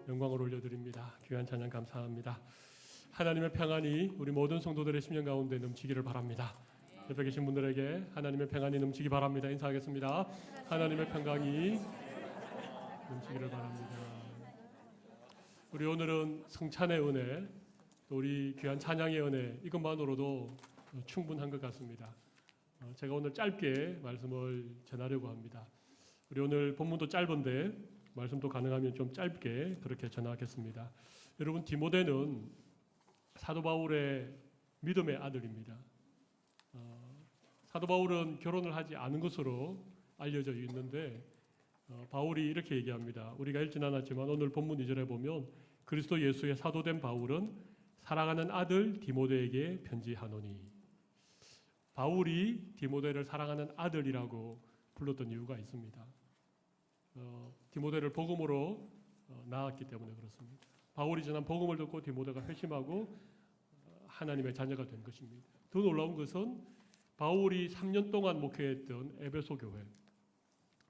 영광을 올려드립니다. 귀한 찬양 감사합니다. 하나님의 평안이 우리 모든 성도들의 심령 가운데 넘치기를 바랍니다. 옆에 계신 분들에게 하나님의 평안이 넘치기 바랍니다. 인사하겠습니다. 하나님의 평강이 넘치기를 바랍니다. 우리 오늘은 성찬의 은혜, 또 우리 귀한 찬양의 은혜, 이것만으로도 충분한 것 같습니다. 제가 오늘 짧게 말씀을 전하려고 합니다. 우리 오늘 본문도 짧은데 말씀도 가능하면 좀 짧게 그렇게 전하겠습니다. 여러분, 디모데는 사도 바울의 믿음의 아들입니다. 사도 바울은 결혼을 하지 않은 것으로 알려져 있는데 바울이 이렇게 얘기합니다. 우리가 읽진 않았지만 오늘 본문 2절에 보면 그리스도 예수의 사도된 바울은 사랑하는 아들 디모데에게 편지하노니. 바울이 디모데를 사랑하는 아들이라고 불렀던 이유가 있습니다. 디모데를 복음으로 낳았기 때문에 그렇습니다. 바울이 전한 복음을 듣고 디모데가 회심하고 하나님의 자녀가 된 것입니다. 더 놀라운 것은 바울이 3년 동안 목회했던 에베소 교회,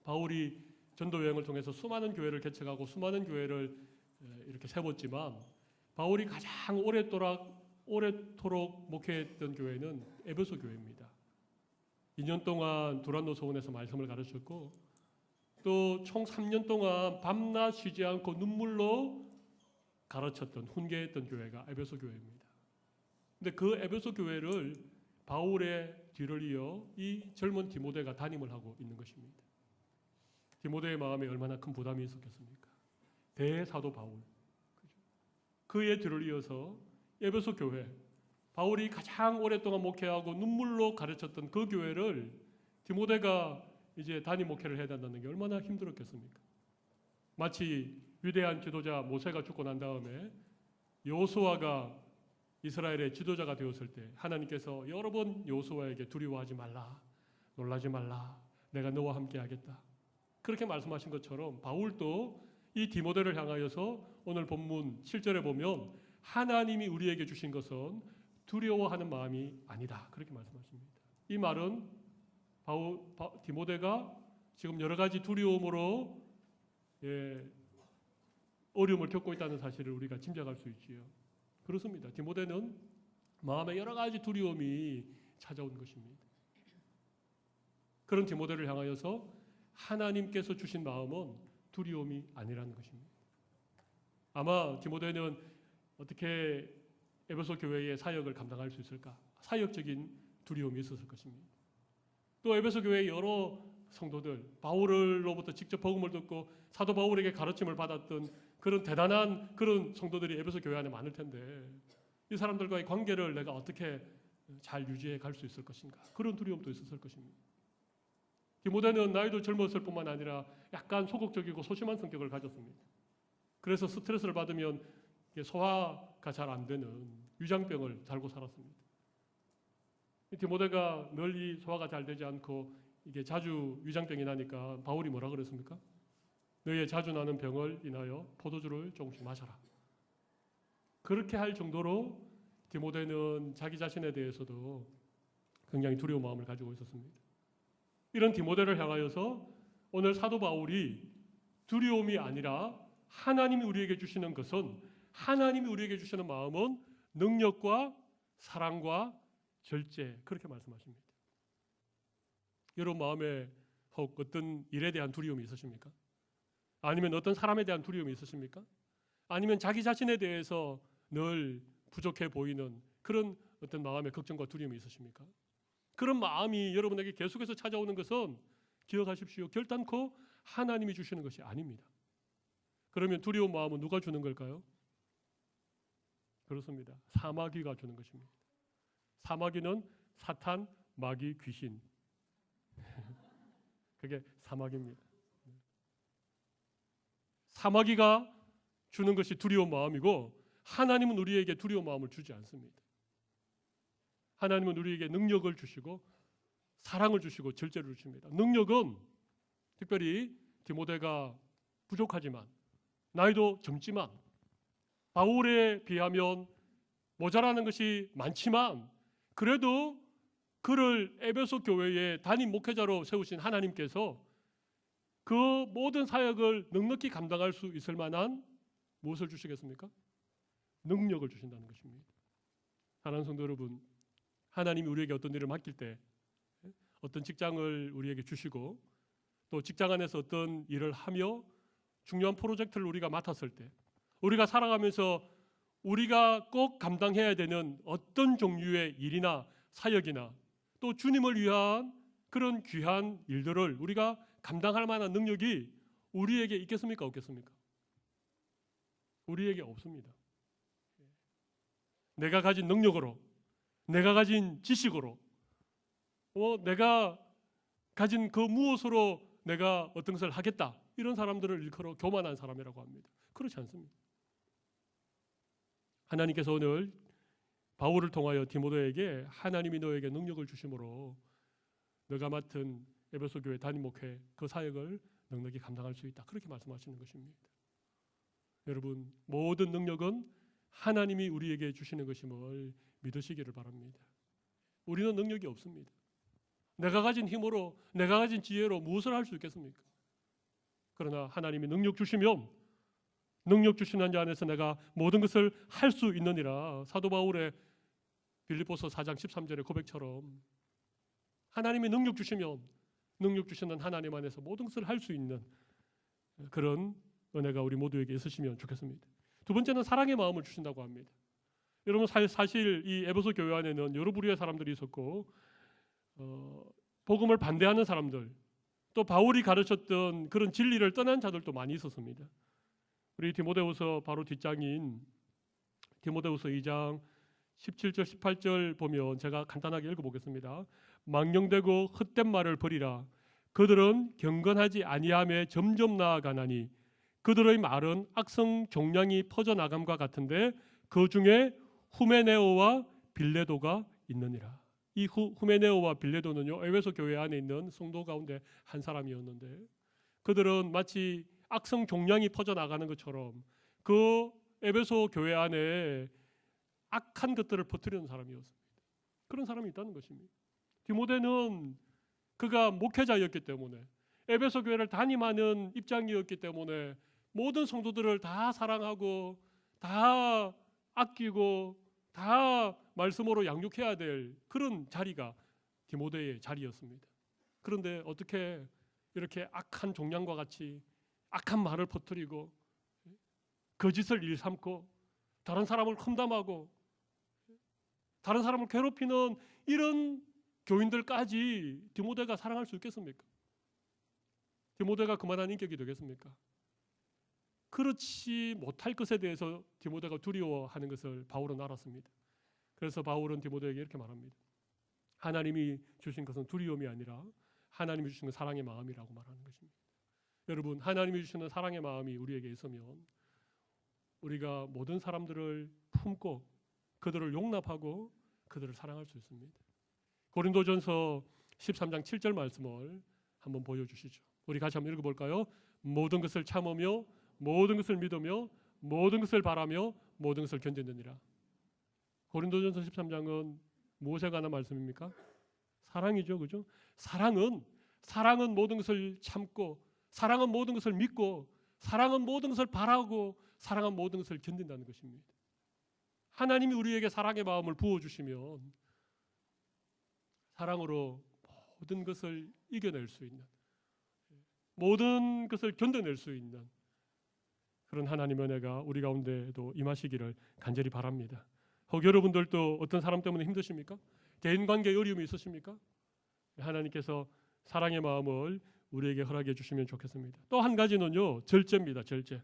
바울이 전도 여행을 통해서 수많은 교회를 개척하고 수많은 교회를 이렇게 세웠지만 바울이 가장 오래도록 목회했던 교회는 에베소 교회입니다. 2년 동안 두란노 소원에서 말씀을 가르쳤고 또 총 3년 동안 밤낮 쉬지 않고 눈물로 가르쳤던, 훈계했던 교회가 에베소 교회입니다. 근데 그 에베소 교회를 바울의 뒤를 이어 이 젊은 디모데가 담임을 하고 있는 것입니다. 디모데의 마음에 얼마나 큰 부담이 있었겠습니까? 대사도 바울, 그의 뒤를 이어서 에베소 교회, 바울이 가장 오랫동안 목회하고 눈물로 가르쳤던 그 교회를 디모데가 이제 담임 목회를 해야 된다는 게 얼마나 힘들었겠습니까? 마치 위대한 지도자 모세가 죽고 난 다음에 여호수아가 이스라엘의 지도자가 되었을 때 하나님께서 여러 번 여호수아에게 두려워하지 말라, 놀라지 말라, 내가 너와 함께 하겠다, 그렇게 말씀하신 것처럼 바울도 이 디모데를 향하여서 오늘 본문 7절에 보면 하나님이 우리에게 주신 것은 두려워하는 마음이 아니다, 그렇게 말씀하십니다. 이 말은 디모데가 지금 여러 가지 두려움으로 어려움을 겪고 있다는 사실을 우리가 짐작할 수 있지요. 그렇습니다. 디모데는 마음에 여러 가지 두려움이 찾아온 것입니다. 그런 디모데를 향하여서 하나님께서 주신 마음은 두려움이 아니라는 것입니다. 아마 디모데는 어떻게 에베소 교회의 사역을 감당할 수 있을까? 사역적인 두려움이 있었을 것입니다. 또 에베소 교회의 여러 성도들, 바울로부터 직접 복음을 듣고 사도 바울에게 가르침을 받았던 그런 대단한 그런 성도들이 에베소 교회 안에 많을 텐데 이 사람들과의 관계를 내가 어떻게 잘 유지해 갈 수 있을 것인가? 그런 두려움도 있었을 것입니다. 디모데는 나이도 젊었을 뿐만 아니라 약간 소극적이고 소심한 성격을 가졌습니다. 그래서 스트레스를 받으면 소화가 잘 안 되는 위장병을 달고 살았습니다. 디모데가 널리 소화가 잘 되지 않고 이게 자주 위장병이 나니까 바울이 뭐라 그랬습니까? 너의 자주 나는 병을 인하여 포도주를 조금씩 마셔라. 그렇게 할 정도로 디모데는 자기 자신에 대해서도 굉장히 두려운 마음을 가지고 있었습니다. 이런 디모데를 향하여서 오늘 사도 바울이 두려움이 아니라 하나님이 우리에게 주시는 것은, 하나님이 우리에게 주시는 마음은 능력과 사랑과 절제, 그렇게 말씀하십니다. 여러분 마음에 혹 어떤 일에 대한 두려움이 있으십니까? 아니면 어떤 사람에 대한 두려움이 있으십니까? 아니면 자기 자신에 대해서 늘 부족해 보이는 그런 어떤 마음의 걱정과 두려움이 있으십니까? 그런 마음이 여러분에게 계속해서 찾아오는 것은 기억하십시오. 결단코 하나님이 주시는 것이 아닙니다. 그러면 두려운 마음은 누가 주는 걸까요? 그렇습니다. 사마귀가 주는 것입니다. 사마귀는 사탄, 마귀, 귀신. 그게 사마귀입니다. 사마귀가 주는 것이 두려운 마음이고 하나님은 우리에게 두려운 마음을 주지 않습니다. 하나님은 우리에게 능력을 주시고 사랑을 주시고 절제를 주십니다. 능력은 특별히 디모데가 부족하지만 나이도 젊지만 바울에 비하면 모자라는 것이 많지만 그래도 그를 에베소 교회의 담임 목회자로 세우신 하나님께서 그 모든 사역을 넉넉히 감당할 수 있을 만한 무엇을 주시겠습니까? 능력을 주신다는 것입니다. 사랑하는 성도 여러분, 하나님이 우리에게 어떤 일을 맡길 때, 어떤 직장을 우리에게 주시고 또 직장 안에서 어떤 일을 하며 중요한 프로젝트를 우리가 맡았을 때, 우리가 살아가면서 우리가 꼭 감당해야 되는 어떤 종류의 일이나 사역이나 또 주님을 위한 그런 귀한 일들을 우리가 감당할 만한 능력이 우리에게 있겠습니까? 없겠습니까? 우리에게 없습니다. 내가 가진 능력으로, 내가 가진 지식으로, 내가 가진 그 무엇으로 내가 어떤 것을 하겠다, 이런 사람들을 일컬어 교만한 사람이라고 합니다. 그렇지 않습니다. 하나님께서 오늘 바울을 통하여 디모데에게 하나님이 너에게 능력을 주심으로 너가 맡은 에베소 교회 담임 목회 그 사역을 넉넉히 감당할 수 있다, 그렇게 말씀하시는 것입니다. 여러분, 모든 능력은 하나님이 우리에게 주시는 것임을 믿으시기를 바랍니다. 우리는 능력이 없습니다. 내가 가진 힘으로, 내가 가진 지혜로 무엇을 할 수 있겠습니까? 그러나 하나님이 능력 주시면 능력 주시는 자 안에서 내가 모든 것을 할 수 있느니라. 사도 바울의 빌립보서 4장 13절의 고백처럼 하나님이 능력 주시면 능력 주시는 하나님 안에서 모든 것을 할 수 있는 그런 은혜가 우리 모두에게 있으시면 좋겠습니다. 두 번째는 사랑의 마음을 주신다고 합니다. 여러분, 사실 이 에베소 교회 안에는 여러 부류의 사람들이 있었고 복음을 반대하는 사람들, 또 바울이 가르쳤던 그런 진리를 떠난 자들도 많이 있었습니다. 우리 디모데후서 바로 뒷장인 디모데후서 2장 17절 18절 보면 제가 간단하게 읽어보겠습니다. 망령되고 헛된 말을 버리라. 그들은 경건하지 아니함에 점점 나아가나니 그들의 말은 악성 종량이 퍼져나감과 같은데 그 중에 후메네오와 빌레도가 있느니라. 이 후메네오와 빌레도는요, 에베소 교회 안에 있는 성도 가운데 한 사람이었는데 그들은 마치 악성 종량이 퍼져나가는 것처럼 그 에베소 교회 안에 악한 것들을 퍼뜨리는 사람이었습니다. 그런 사람이 있다는 것입니다. 디모데는 그가 목회자였기 때문에 에베소 교회를 담임하는 입장이었기 때문에 모든 성도들을 다 사랑하고 다 아끼고 다 말씀으로 양육해야 될 그런 자리가 디모데의 자리였습니다. 그런데 어떻게 이렇게 악한 종량과 같이 악한 말을 퍼뜨리고 거짓을 일삼고 다른 사람을 험담하고 다른 사람을 괴롭히는 이런 교인들까지 디모데가 사랑할 수 있겠습니까? 디모데가 그만한 인격이 되겠습니까? 그렇지 못할 것에 대해서 디모데가 두려워하는 것을 바울은 알았습니다. 그래서 바울은 디모데에게 이렇게 말합니다. 하나님이 주신 것은 두려움이 아니라 하나님이 주신 건 사랑의 마음이라고 말하는 것입니다. 여러분, 하나님이 주시는 사랑의 마음이 우리에게 있으면 우리가 모든 사람들을 품고 그들을 용납하고 그들을 사랑할 수 있습니다. 고린도전서 13장 7절 말씀을 한번 보여주시죠. 우리 같이 한번 읽어볼까요? 모든 것을 참으며 모든 것을 믿으며 모든 것을 바라며 모든 것을 견디느니라. 고린도전서 13장은 무엇에 관한 말씀입니까? 사랑이죠, 그죠? 사랑은 모든 것을 참고, 사랑은 모든 것을 믿고, 사랑은 모든 것을 바라고, 사랑은 모든 것을 견딘다는 것입니다. 하나님이 우리에게 사랑의 마음을 부어주시면 사랑으로 모든 것을 이겨낼 수 있는, 모든 것을 견뎌낼 수 있는 그런 하나님의 은혜가 우리 가운데도 임하시기를 간절히 바랍니다. 혹 여러분들도 어떤 사람 때문에 힘드십니까? 대인관계에 어려움이 있으십니까? 하나님께서 사랑의 마음을 우리에게 허락해 주시면 좋겠습니다. 또 한 가지는요, 절제입니다. 절제.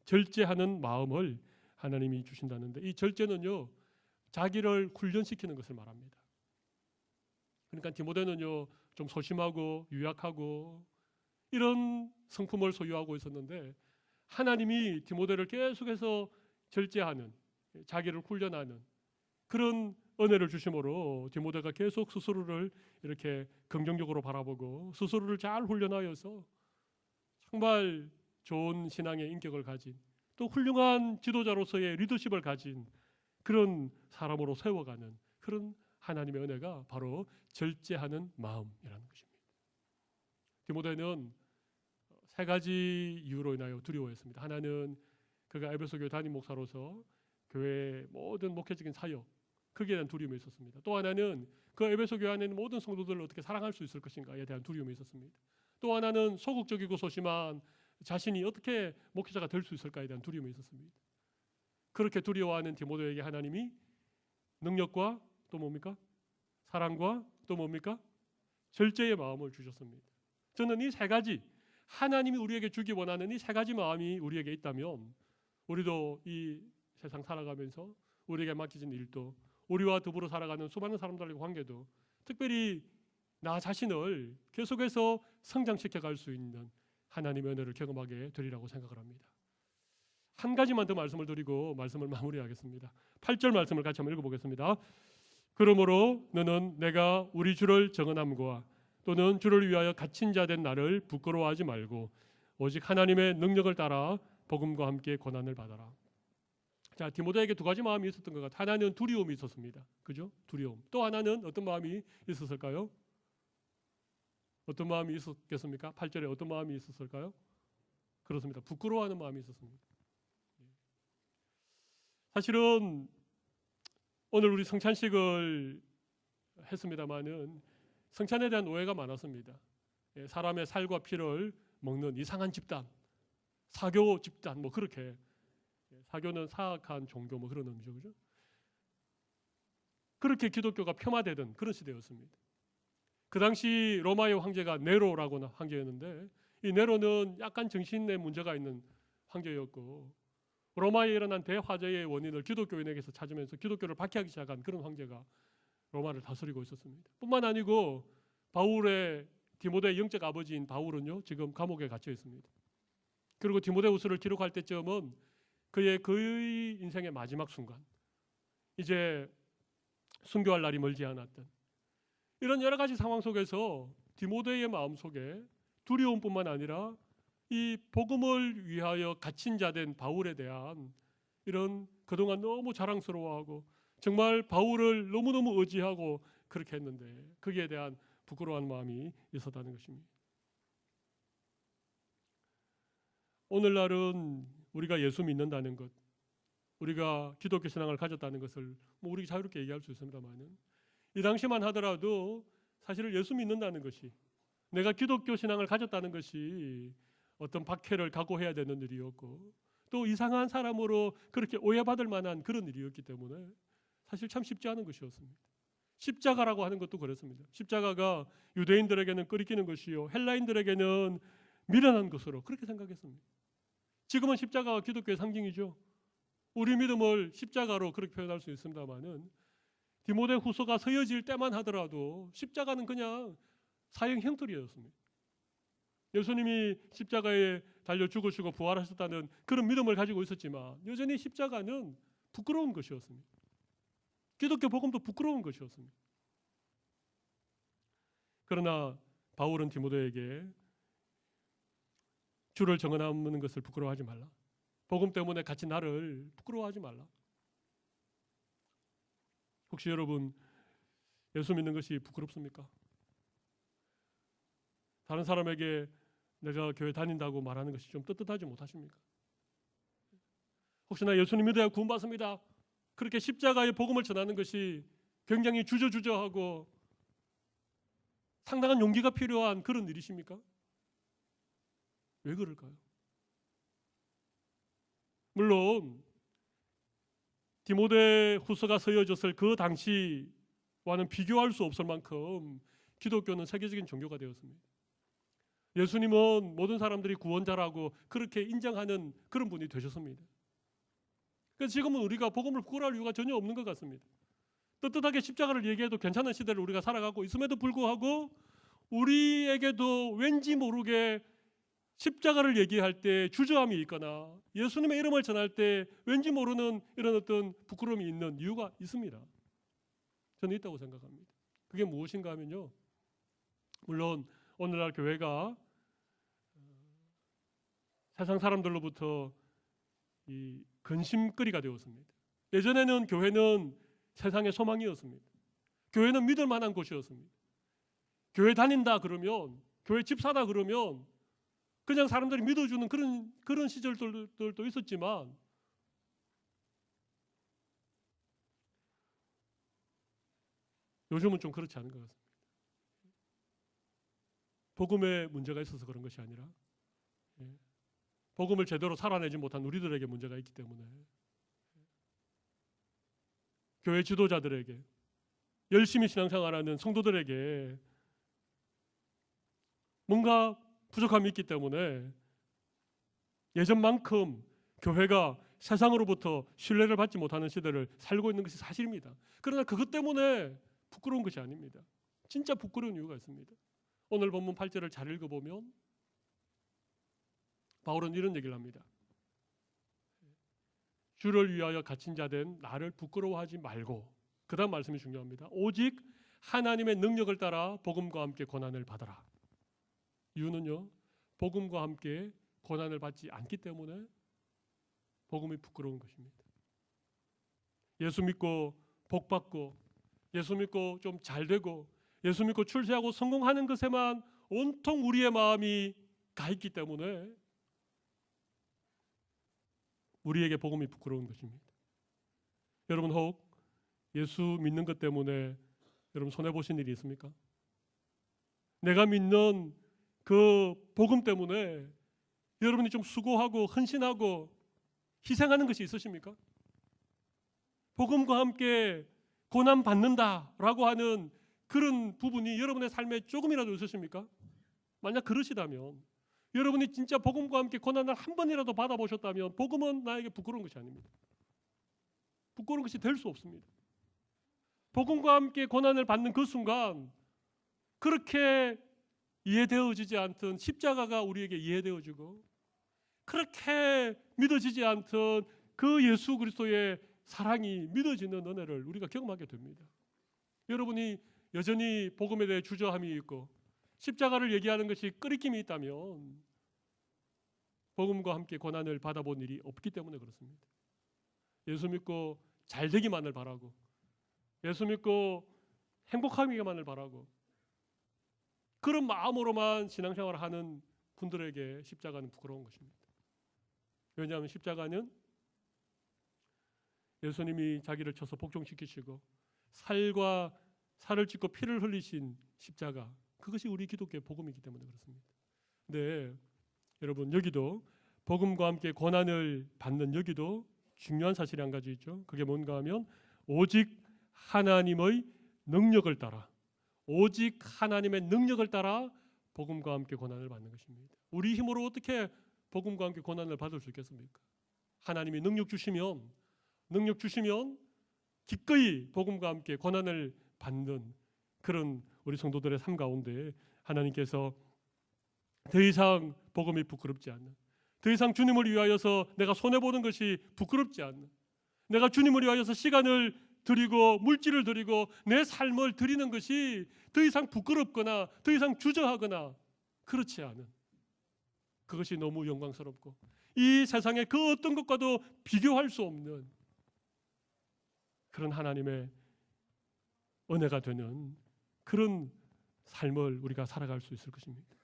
절제하는 마음을 하나님이 주신다는데 이 절제는요, 자기를 훈련시키는 것을 말합니다. 그러니까 디모데는요, 좀 소심하고 유약하고 이런 성품을 소유하고 있었는데 하나님이 디모데를 계속해서 절제하는, 자기를 훈련하는 그런 은혜를 주심으로 디모데가 계속 스스로를 이렇게 긍정적으로 바라보고 스스로를 잘 훈련하여서 정말 좋은 신앙의 인격을 가진, 또 훌륭한 지도자로서의 리더십을 가진 그런 사람으로 세워가는 그런 하나님의 은혜가 바로 절제하는 마음이라는 것입니다. 디모데는 세 가지 이유로 인하여 두려워했습니다. 하나는 그가 에베소 교회 담임 목사로서 교회의 모든 목회적인 사역, 거기에 대한 두려움이 있었습니다. 또 하나는 그 에베소 교회 안에 있는 모든 성도들을 어떻게 사랑할 수 있을 것인가에 대한 두려움이 있었습니다. 또 하나는 소극적이고 소심한 자신이 어떻게 목회자가 될 수 있을까에 대한 두려움이 있었습니다. 그렇게 두려워하는 디모데에게 하나님이 능력과 또 뭡니까? 사랑과 또 뭡니까? 절제의 마음을 주셨습니다. 저는 이 세 가지, 하나님이 우리에게 주기 원하는 이 세 가지 마음이 우리에게 있다면 우리도 이 세상 살아가면서 우리에게 맡겨진 일도, 우리와 더불어 살아가는 수많은 사람들과의 관계도, 특별히 나 자신을 계속해서 성장시켜 갈 수 있는 하나님의 은혜를 경험하게 되리라고 생각을 합니다. 한 가지만 더 말씀을 드리고 말씀을 마무리하겠습니다. 8절 말씀을 같이 한번 읽어보겠습니다. 그러므로 너는 내가 우리 주를 정언함과 또는 주를 위하여 갇힌 자 된 나를 부끄러워하지 말고 오직 하나님의 능력을 따라 복음과 함께 고난을 받아라. 자, 디모데에게 두 가지 마음이 있었던 것 같아요. 하나는 두려움이 있었습니다. 그죠? 두려움. 또 하나는 어떤 마음이 있었을까요? 어떤 마음이 있었겠습니까? 8절에 어떤 마음이 있었을까요? 그렇습니다. 부끄러워하는 마음이 있었습니다. 사실은 오늘 우리 성찬식을 했습니다마는 성찬에 대한 오해가 많았습니다. 사람의 살과 피를 먹는 이상한 집단, 사교 집단, 뭐 그렇게, 사교는 사악한 종교 뭐 그런 의미죠, 그죠? 그렇게 기독교가 폄하되던 그런 시대였습니다. 그 당시 로마의 황제가 네로라고 황제였는데, 이 네로는 약간 정신에 문제가 있는 황제였고, 로마에 일어난 대화재의 원인을 기독교인에게서 찾으면서 기독교를 박해하기 시작한 그런 황제가 로마를 다스리고 있었습니다. 뿐만 아니고 바울의 디모데의 영적 아버지인 바울은요, 지금 감옥에 갇혀 있습니다. 그리고 디모데후서를 기록할 때쯤은 그의 인생의 마지막 순간, 이제 순교할 날이 멀지 않았던 이런 여러 가지 상황 속에서 디모데의 마음 속에 두려움뿐만 아니라 이 복음을 위하여 갇힌 자 된 바울에 대한 이런 그동안 너무 자랑스러워하고 정말 바울을 너무너무 의지하고 그렇게 했는데 거기에 대한 부끄러운 마음이 있었다는 것입니다. 오늘날은 우리가 예수 믿는다는 것, 우리가 기독교 신앙을 가졌다는 것을 뭐 우리 자유롭게 얘기할 수 있습니다만은 이 당시만 하더라도 사실 예수 믿는다는 것이, 내가 기독교 신앙을 가졌다는 것이 어떤 박해를 각오해야 되는 일이었고 또 이상한 사람으로 그렇게 오해받을 만한 그런 일이었기 때문에 사실 참 쉽지 않은 것이었습니다. 십자가라고 하는 것도 그렇습니다. 십자가가 유대인들에게는 끄리끼는 것이요 헬라인들에게는 미련한 것으로 그렇게 생각했습니다. 지금은 십자가가 기독교의 상징이죠. 우리 믿음을 십자가로 그렇게 표현할 수 있습니다만은 디모데 후서가 서여질 때만 하더라도 십자가는 그냥 사형 형틀이었습니다. 예수님이 십자가에 달려 죽으시고 부활하셨다는 그런 믿음을 가지고 있었지만 여전히 십자가는 부끄러운 것이었습니다. 기독교 복음도 부끄러운 것이었습니다. 그러나 바울은 디모데에게 주를 정언하는 것을 부끄러워하지 말라. 복음 때문에 같이 나를 부끄러워하지 말라. 혹시 여러분 예수 믿는 것이 부끄럽습니까? 다른 사람에게 내가 교회 다닌다고 말하는 것이 좀 떳떳하지 못하십니까? 혹시나 예수님 믿어야 구원받습니다. 그렇게 십자가의 복음을 전하는 것이 굉장히 주저주저하고 상당한 용기가 필요한 그런 일이십니까? 왜 그럴까요? 물론 디모데 후서가 쓰여졌을 그 당시와는 비교할 수 없을 만큼 기독교는 세계적인 종교가 되었습니다. 예수님은 모든 사람들이 구원자라고 그렇게 인정하는 그런 분이 되셨습니다. 그래서 지금은 우리가 복음을 부끄러워할 이유가 전혀 없는 것 같습니다. 떳떳하게 십자가를 얘기해도 괜찮은 시대를 우리가 살아가고 있음에도 불구하고 우리에게도 왠지 모르게 십자가를 얘기할 때 주저함이 있거나 예수님의 이름을 전할 때 왠지 모르는 이런 어떤 부끄러움이 있는 이유가 있습니다. 저는 있다고 생각합니다. 그게 무엇인가 하면요, 물론 오늘날 교회가 세상 사람들로부터 이 근심거리가 되었습니다. 예전에는 교회는 세상의 소망이었습니다. 교회는 믿을 만한 곳이었습니다. 교회 다닌다 그러면, 교회 집사다 그러면 그냥 사람들이 믿어주는 그런 시절들도 있었지만, 요즘은 좀 그렇지 않은 것 같습니다. 복음에 문제가 있어서 그런 것이 아니라 복음을 제대로 살아내지 못한 우리들에게 문제가 있기 때문에, 교회 지도자들에게, 열심히 신앙생활하는 성도들에게 뭔가 부족함이 있기 때문에 예전만큼 교회가 세상으로부터 신뢰를 받지 못하는 시대를 살고 있는 것이 사실입니다. 그러나 그것 때문에 부끄러운 것이 아닙니다. 진짜 부끄러운 이유가 있습니다. 오늘 본문 8절을 잘 읽어보면 바울은 이런 얘기를 합니다. 주를 위하여 갇힌 자 된 나를 부끄러워하지 말고, 그 다음 말씀이 중요합니다. 오직 하나님의 능력을 따라 복음과 함께 고난을 받아라. 이유는요, 복음과 함께 고난을 받지 않기 때문에 복음이 부끄러운 것입니다. 예수 믿고 복 받고, 예수 믿고 좀 잘 되고, 예수 믿고 출세하고 성공하는 것에만 온통 우리의 마음이 가 있기 때문에 우리에게 복음이 부끄러운 것입니다. 여러분, 혹 예수 믿는 것 때문에 여러분 손해 보신 일이 있습니까? 내가 믿는 그 복음 때문에 여러분이 좀 수고하고 헌신하고 희생하는 것이 있으십니까? 복음과 함께 고난 받는다라고 하는 그런 부분이 여러분의 삶에 조금이라도 있으십니까? 만약 그러시다면, 여러분이 진짜 복음과 함께 고난을 한 번이라도 받아보셨다면 복음은 나에게 부끄러운 것이 아닙니다. 부끄러운 것이 될 수 없습니다. 복음과 함께 고난을 받는 그 순간, 그렇게 이해되어지지 않던 십자가가 우리에게 이해되어지고, 그렇게 믿어지지 않던 그 예수 그리스도의 사랑이 믿어지는 은혜를 우리가 경험하게 됩니다. 여러분이 여전히 복음에 대해 주저함이 있고 십자가를 얘기하는 것이 끄리낌이 있다면 복음과 함께 고난을 받아본 일이 없기 때문에 그렇습니다. 예수 믿고 잘 되기만을 바라고, 예수 믿고 행복하기만을 바라고, 그런 마음으로만 신앙생활을 하는 분들에게 십자가는 부끄러운 것입니다. 왜냐하면 십자가는 예수님이 자기를 쳐서 복종시키시고 살과 살을 찢고 피를 흘리신 십자가, 그것이 우리 기독교의 복음이기 때문에 그렇습니다. 네, 여러분, 여기도 복음과 함께 고난을 받는 여기도 중요한 사실이 한 가지 있죠. 그게 뭔가 하면 오직 하나님의 능력을 따라, 오직 하나님의 능력을 따라 복음과 함께 고난을 받는 것입니다. 우리 힘으로 어떻게 복음과 함께 고난을 받을 수 있겠습니까? 하나님이 능력 주시면 기꺼이 복음과 함께 고난을 받는 그런 우리 성도들의 삶 가운데 하나님께서 더 이상 복음이 부끄럽지 않는, 더 이상 주님을 위하여서 내가 손해보는 것이 부끄럽지 않는, 내가 주님을 위하여서 시간을 드리고 물질을 드리고 내 삶을 드리는 것이 더 이상 부끄럽거나 더 이상 주저하거나 그렇지 않은, 그것이 너무 영광스럽고 이 세상의 그 어떤 것과도 비교할 수 없는 그런 하나님의 은혜가 되는 그런 삶을 우리가 살아갈 수 있을 것입니다.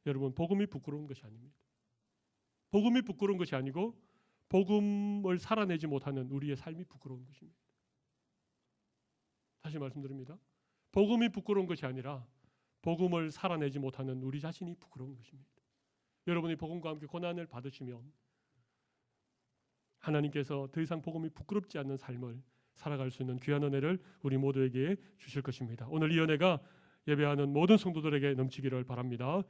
여러분, 복음이 부끄러운 것이 아닙니다. 복음이 부끄러운 것이 아니고 복음을 살아내지 못하는 우리의 삶이 부끄러운 것입니다. 다시 말씀드립니다. 복음이 부끄러운 것이 아니라 복음을 살아내지 못하는 우리 자신이 부끄러운 것입니다. 여러분이 복음과 함께 고난을 받으시면 하나님께서 더 이상 복음이 부끄럽지 않는 삶을 살아갈 수 있는 귀한 은혜를 우리 모두에게 주실 것입니다. 오늘 이 은혜가 예배하는 모든 성도들에게 넘치기를 바랍니다.